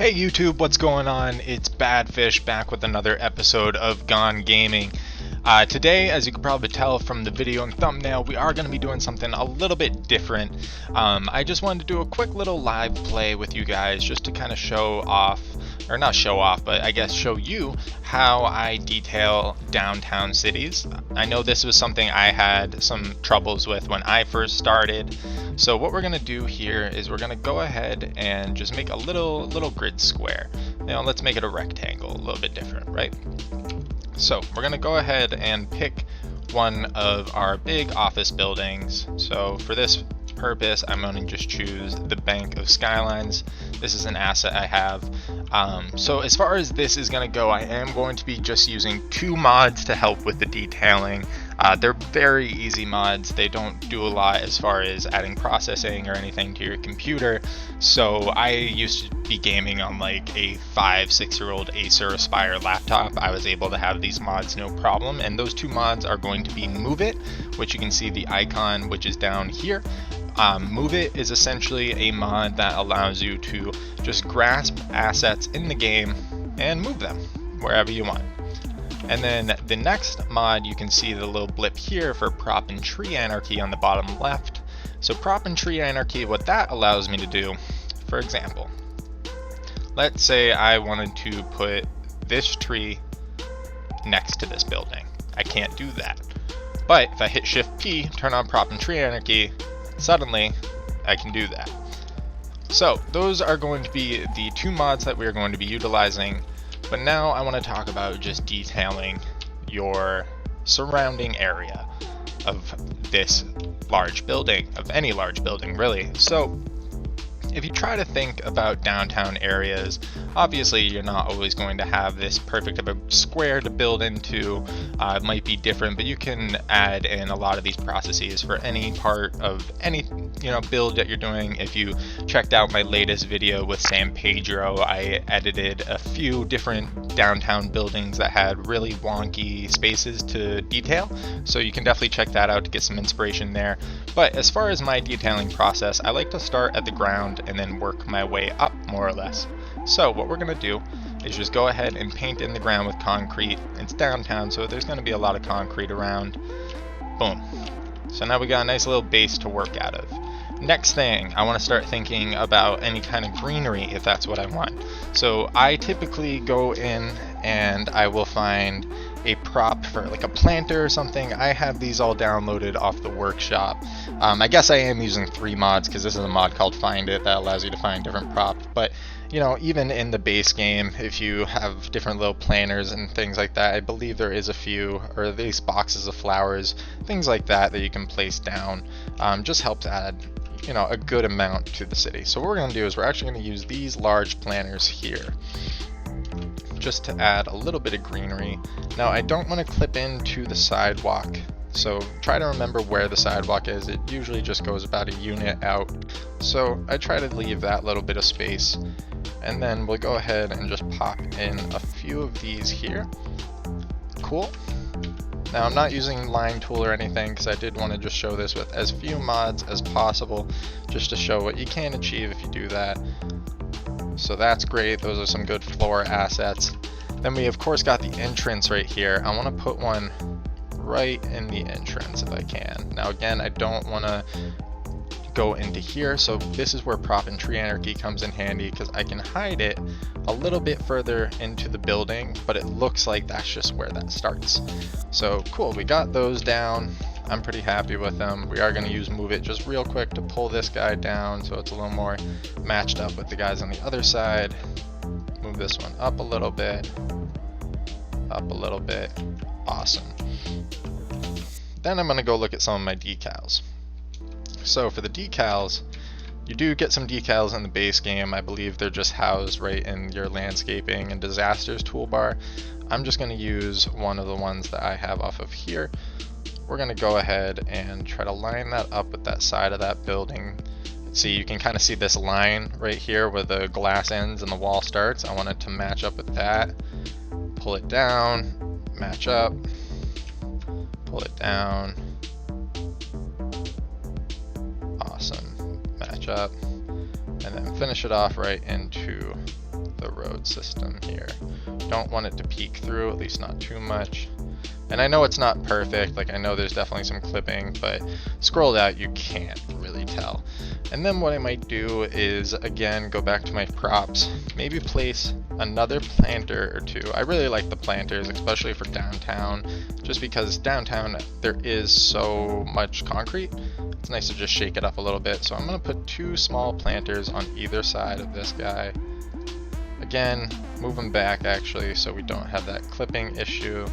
Hey YouTube, what's going on? It's Badfish back with another episode of Gone Gaming. Today, as you can probably tell from the video and thumbnail, we are going to be doing something a little bit different. I just wanted to do a quick little live play with you guys just to kind of show off, or not show off, but I guess show you how I detail downtown cities. I know this was something I had some troubles with when I first started. So what we're going to do here is we're going to go ahead and just make a little grid square. Let's make it a rectangle, a little bit different, right? So we're going to go ahead and pick one of our big office buildings. So for this purpose, I'm going to just choose the Bank of Skylines. This is an asset I have. So as far as this is going to go, I am going to be just using two mods to help with the detailing. They're very easy mods. They don't do a lot as far as adding processing or anything to your computer. So I used to be gaming on like a 5-6-year-old Acer Aspire laptop. I was able to have these mods no problem, and those two mods are going to be Move It, which you can see the icon which is down here. Move It is essentially a mod that allows you to just grasp assets in the game and move them wherever you want. And then the next mod, you can see the little blip here for Prop and Tree Anarchy on the bottom left. So Prop and Tree Anarchy, what that allows me to do, for example, let's say I wanted to put this tree next to this building. I can't do that. But if I hit Shift P, turn on Prop and Tree Anarchy, suddenly I can do that. So those are going to be the two mods that we are going to be utilizing. But now I want to talk about just detailing your surrounding area of this large building, of any large building really. So if you try to think about downtown areas, obviously you're not always going to have this perfect of a square to build into. It might be different, but you can add in a lot of these processes for any part of any build that you're doing. If you checked out my latest video with Pedro, I edited a few different downtown buildings that had really wonky spaces to detail, so you can definitely check that out to get some inspiration there. But as far as my detailing process, I like to start at the ground and then work my way up more or less. So what we're going to do is just go ahead and paint in the ground with concrete. It's downtown, so there's going to be a lot of concrete around. Boom. So now we got a nice little base to work out of. Next thing, I want to start thinking about any kind of greenery if that's what I want. So I typically go in and I will find a prop for like a planter or something. I have these all downloaded off the workshop. I guess I am using 3 mods because this is a mod called Find It that allows you to find different props. But even in the base game, if you have different little planters and things like that, I believe there is a few, or at least boxes of flowers, things like that you can place down. Just helps add a good amount to the city. So what we're going to do is we're actually going to use these large planters here just to add a little bit of greenery. Now I don't want to clip into the sidewalk, so try to remember where the sidewalk is. It usually just goes about a unit out, so I try to leave that little bit of space. And then we'll go ahead and just pop in a few of these here. Cool. Now I'm not using line tool or anything because I did want to just show this with as few mods as possible, just to show what you can achieve if you do that. So that's great. Those are some good floor assets. Then we of course got the entrance right here. I want to put one right in the entrance if I can. Now again, I don't want to go into here, so this is where Prop and Tree Anarchy comes in handy because I can hide it a little bit further into the building, but it looks like that's just where that starts. So cool, we got those down. I'm pretty happy with them. We are going to use Move It just real quick to pull this guy down so it's a little more matched up with the guys on the other side. Move this one up a little bit, up a little bit. Awesome. Then I'm going to go look at some of my decals. So for the decals, you do get some decals in the base game. I believe they're just housed right in your landscaping and disasters toolbar. I'm just going to use one of the ones that I have off of here. We're going to go ahead and try to line that up with that side of that building. See, you can kind of see this line right here where the glass ends and the wall starts. I want it to match up with that. Pull it down, match up, pull it down. Awesome. Match up, and then finish it off right into the road system here. Don't want it to peek through, at least not too much. And I know it's not perfect, like I know there's definitely some clipping, but scrolled out you can't really tell. And then what I might do is, again, go back to my props, maybe place another planter or two. I really like the planters, especially for downtown, just because downtown there is so much concrete. It's nice to just shake it up a little bit. So I'm going to put 2 small planters on either side of this guy. Again, move them back actually so we don't have that clipping issue.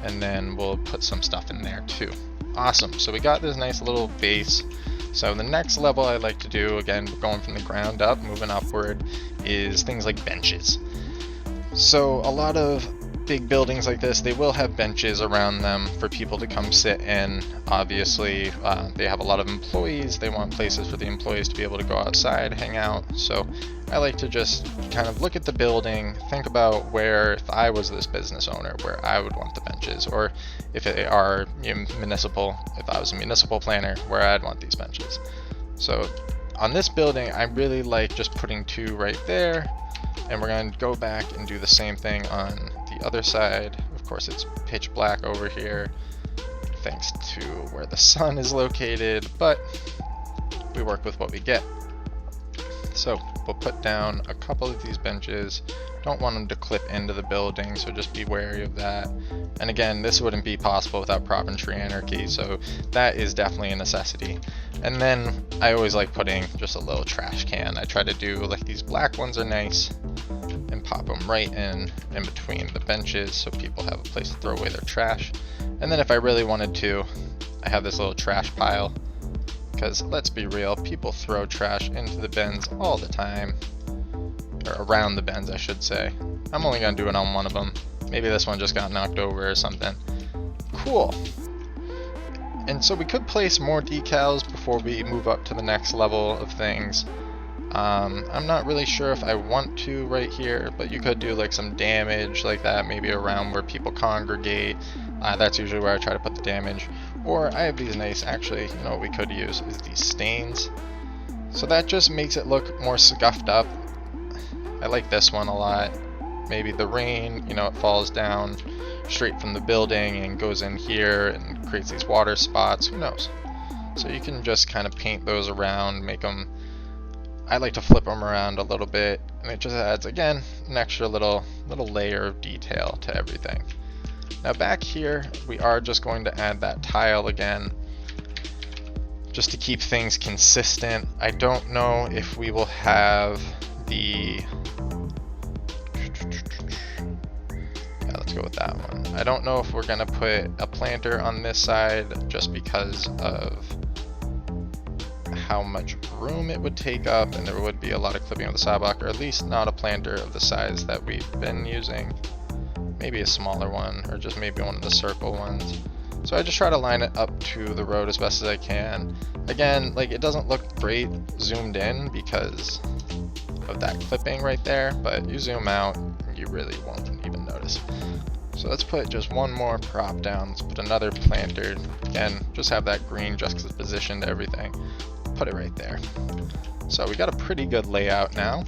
And then we'll put some stuff in there too. Awesome, so we got this nice little base. So the next level I like to do, again, going from the ground up, moving upward, is things like benches. So a lot of big buildings like this, they will have benches around them for people to come sit in. Obviously, they have a lot of employees. They want places for the employees to be able to go outside, hang out. So I like to just kind of look at the building, think about where, if I was this business owner, where I would want the benches, or if they are municipal, if I was a municipal planner, where I'd want these benches. So on this building, I really like just putting 2 right there, and we're going to go back and do the same thing on the other side. Of course, it's pitch black over here, thanks to where the sun is located, but we work with what we get. So we'll put down a couple of these benches. Don't want them to clip into the building, so just be wary of that. And again, this wouldn't be possible without prop and tree anarchy, so that is definitely a necessity. And then I always like putting just a little trash can. I try to do, like, these black ones are nice, and pop them right in between the benches so people have a place to throw away their trash. And then if I really wanted to, I have this little trash pile, because let's be real, people throw trash into the bins all the time, or around the bins I should say. I'm only gonna do it on one of them. Maybe this one just got knocked over or something. Cool. And so we could place more decals before we move up to the next level of things. I'm not really sure if I want to right here, but you could do like some damage like that, maybe around where people congregate. That's usually where I try to put the damage. Or I have these nice, actually, you know what we could use is these stains. So that just makes it look more scuffed up. I like this one a lot. Maybe the rain, you know, it falls down straight from the building and goes in here and creates these water spots, who knows. So you can just kind of paint those around, make them, I like to flip them around a little bit, and it just adds, again, an extra little layer of detail to everything. Now back here, we are just going to add that tile again, just to keep things consistent. I don't know if we will have the, yeah, let's go with that one. I don't know if we're gonna put a planter on this side just because of how much room it would take up, and there would be a lot of clipping of the sidewalk, or at least not a planter of the size that we've been using. Maybe a smaller one, or just maybe one of the circle ones. So I just try to line it up to the road as best as I can. Again, like, it doesn't look great zoomed in because of that clipping right there, but you zoom out, you really won't even notice. So let's put just one more prop down. Let's put another planter. Again, just have that green juxtaposition to everything. Put it right there. So we got a pretty good layout now.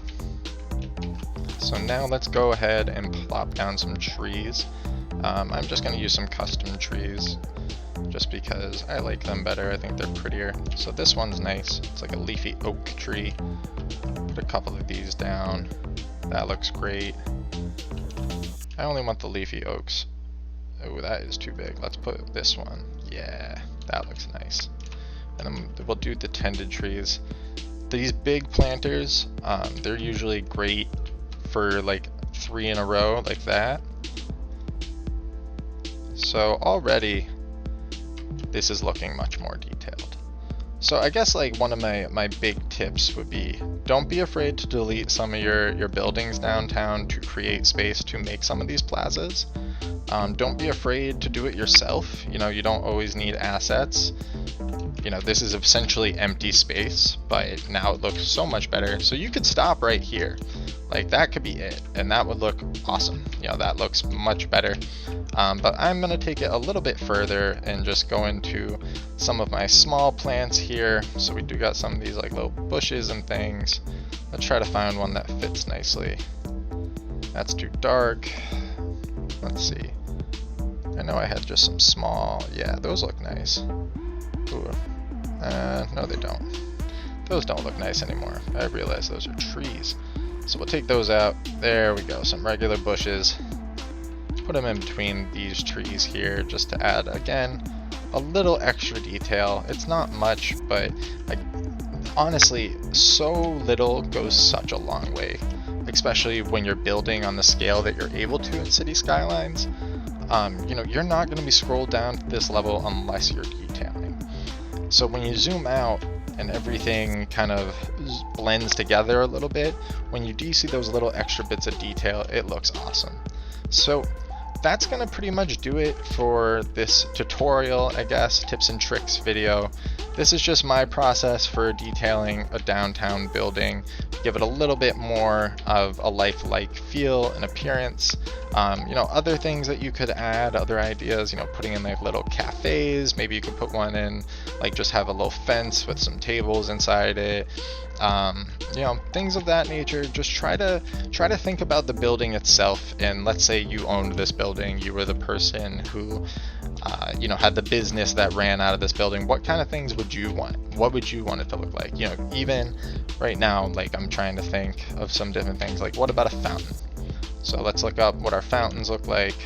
So now let's go ahead and plop down some trees. I'm just going to use some custom trees just because I like them better. I think they're prettier. So this one's nice. It's like a leafy oak tree. Put a couple of these down. That looks great. I only want the leafy oaks. Oh, that is too big. Let's put this one. Yeah, that looks nice. And then we'll do the tended trees. These big planters, they're usually great for like 3 in a row like that. So already this is looking much more detailed. So I guess like one of my big tips would be, don't be afraid to delete some of your buildings downtown to create space to make some of these plazas. Don't be afraid to do it yourself. You know, you don't always need assets. You know, this is essentially empty space, but now it looks so much better. So you could stop right here. Like, that could be it, and that would look awesome. You know, that looks much better. But I'm going to take it a little bit further and just go into some of my small plants here. So we do got some of these like little bushes and things. Let's try to find one that fits nicely. That's too dark. Let's see. I know I had just some small, yeah, those look nice. Ooh. No they don't. Those don't look nice anymore. I realize those are trees. So we'll take those out. There we go, some regular bushes. Put them in between these trees here just to add, again, a little extra detail. It's not much, but like, honestly, so little goes such a long way, especially when you're building on the scale that you're able to in City Skylines. You know, you're not going to be scrolled down to this level unless you're detailing. So when you zoom out and everything kind of blends together a little bit, when you do see those little extra bits of detail, it looks awesome. So that's going to pretty much do it for this tutorial, I guess, tips and tricks video. This is just my process for detailing a downtown building, give it a little bit more of a lifelike feel and appearance. You know, other things that you could add, other ideas, you know, putting in like little cafes, maybe you could put one in, like just have a little fence with some tables inside it. You know, things of that nature. Just try to think about the building itself, and let's say you owned this building, you were the person who you know, had the business that ran out of this building. What kind of things would you want? What would you want it to look like? You know, even right now, like I'm trying to think of some different things, like what about a fountain? So let's look up what our fountains look like.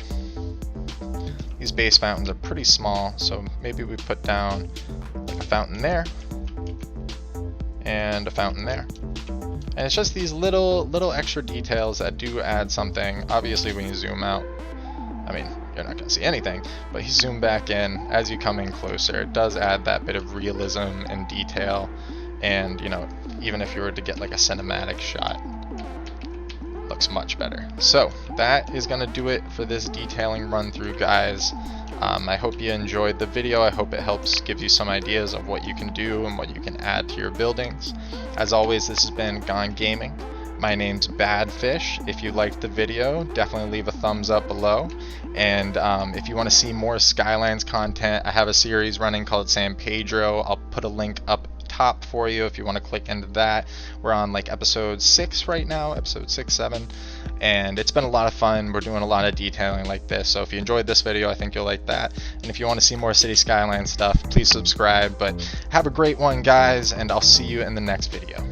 These base fountains are pretty small, so maybe we put down like a fountain there and a fountain there. And it's just these little extra details that do add something. Obviously when you zoom out, I mean, you're not going to see anything, but you zoom back in, as you come in closer, it does add that bit of realism and detail. And, you know, even if you were to get like a cinematic shot, it looks much better. So that is going to do it for this detailing run through, guys. I hope you enjoyed the video. I hope it helps give you some ideas of what you can do and what you can add to your buildings. As always, this has been Gone Gaming. My name's Badfish. If you liked the video, definitely leave a thumbs up below. And if you want to see more Skylines content, I have a series running called San Pedro. I'll put a link up top for you if you want to click into that. We're on like episode 6 right now, episode 6, 7. And it's been a lot of fun. We're doing a lot of detailing like this. So if you enjoyed this video, I think you'll like that. And if you want to see more City Skylines stuff, please subscribe. But have a great one, guys, and I'll see you in the next video.